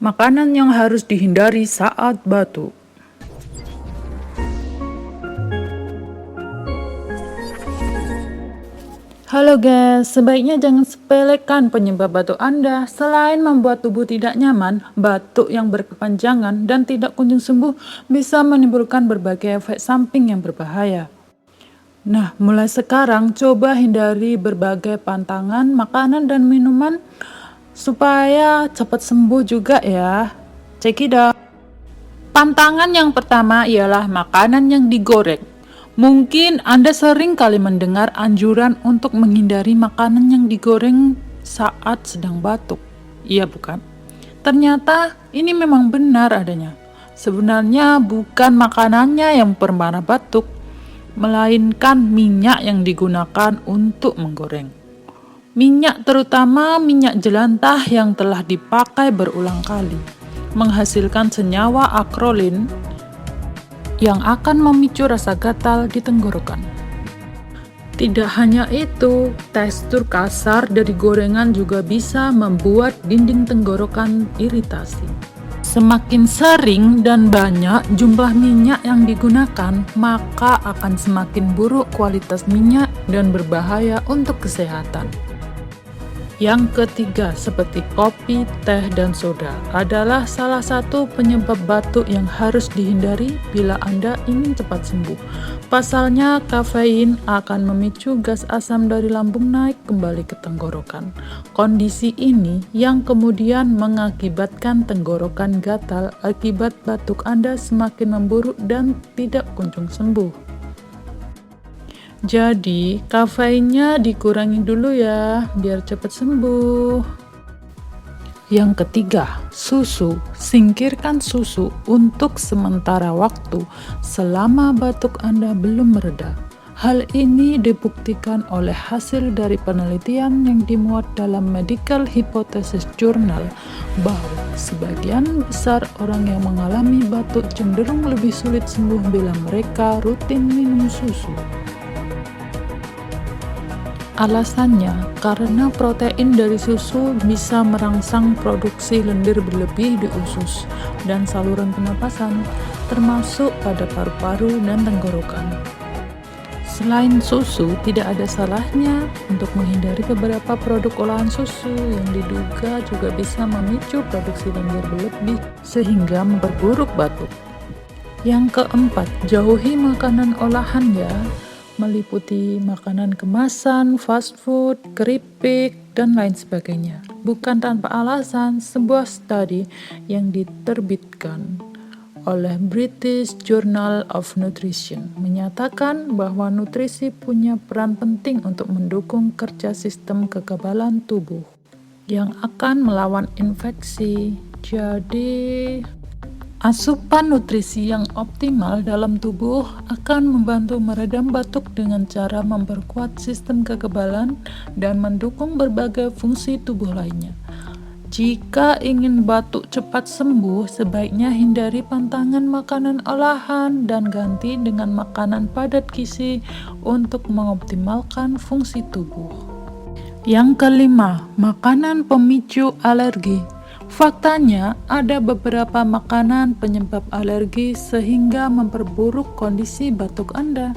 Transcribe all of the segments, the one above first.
Makanan yang harus dihindari saat batuk. Halo guys, sebaiknya jangan sepelekan penyebab batuk Anda. Selain membuat tubuh tidak nyaman, batuk yang berkepanjangan dan tidak kunjung sembuh bisa menimbulkan berbagai efek samping yang berbahaya. Nah, mulai sekarang coba hindari berbagai pantangan, makanan dan minuman supaya cepat sembuh juga ya. Check it out. Pantangan yang pertama ialah makanan yang digoreng. Mungkin Anda sering kali mendengar anjuran untuk menghindari makanan yang digoreng saat sedang batuk. Iya bukan? Ternyata ini memang benar adanya. Sebenarnya bukan makanannya yang memperparah batuk, melainkan minyak yang digunakan untuk menggoreng. Minyak, terutama minyak jelantah yang telah dipakai berulang kali, menghasilkan senyawa akrolin yang akan memicu rasa gatal di tenggorokan. Tidak hanya itu, tekstur kasar dari gorengan juga bisa membuat dinding tenggorokan iritasi. Semakin sering dan banyak jumlah minyak yang digunakan, maka akan semakin buruk kualitas minyak dan berbahaya untuk kesehatan. Yang ketiga, seperti kopi, teh, dan soda adalah salah satu penyebab batuk yang harus dihindari bila Anda ingin cepat sembuh. Pasalnya, kafein akan memicu gas asam dari lambung naik kembali ke tenggorokan. Kondisi ini yang kemudian mengakibatkan tenggorokan gatal akibat batuk Anda semakin memburuk dan tidak kunjung sembuh. Jadi, kafeinnya dikurangi dulu ya, biar cepat sembuh. Yang ketiga, susu. Singkirkan susu untuk sementara waktu selama batuk Anda belum mereda. Hal ini dibuktikan oleh hasil dari penelitian yang dimuat dalam Medical Hypothesis Journal bahwa sebagian besar orang yang mengalami batuk cenderung lebih sulit sembuh bila mereka rutin minum susu. Alasannya, karena protein dari susu bisa merangsang produksi lendir berlebih di usus dan saluran pernapasan, termasuk pada paru-paru dan tenggorokan. Selain susu, tidak ada salahnya untuk menghindari beberapa produk olahan susu yang diduga juga bisa memicu produksi lendir berlebih sehingga memperburuk batuk. Yang keempat, jauhi makanan olahan ya, meliputi makanan kemasan, fast food, keripik, dan lain sebagainya. Bukan tanpa alasan, sebuah studi yang diterbitkan oleh British Journal of Nutrition menyatakan bahwa nutrisi punya peran penting untuk mendukung kerja sistem kekebalan tubuh yang akan melawan infeksi. Jadi, asupan nutrisi yang optimal dalam tubuh akan membantu meredam batuk dengan cara memperkuat sistem kekebalan dan mendukung berbagai fungsi tubuh lainnya. Jika ingin batuk cepat sembuh, sebaiknya hindari pantangan makanan olahan dan ganti dengan makanan padat gizi untuk mengoptimalkan fungsi tubuh. Yang kelima, makanan pemicu alergi. Faktanya, ada beberapa makanan penyebab alergi sehingga memperburuk kondisi batuk Anda.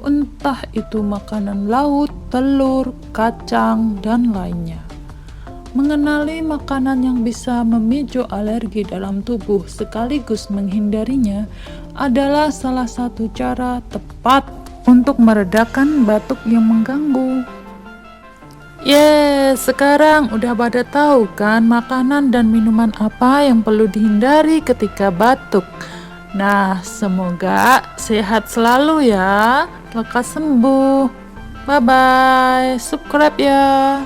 Entah itu makanan laut, telur, kacang, dan lainnya. Mengenali makanan yang bisa memicu alergi dalam tubuh sekaligus menghindarinya adalah salah satu cara tepat untuk meredakan batuk yang mengganggu. Sekarang udah pada tahu kan makanan dan minuman apa yang perlu dihindari ketika batuk. Nah, semoga sehat selalu ya, lekas sembuh. Bye-bye, subscribe ya.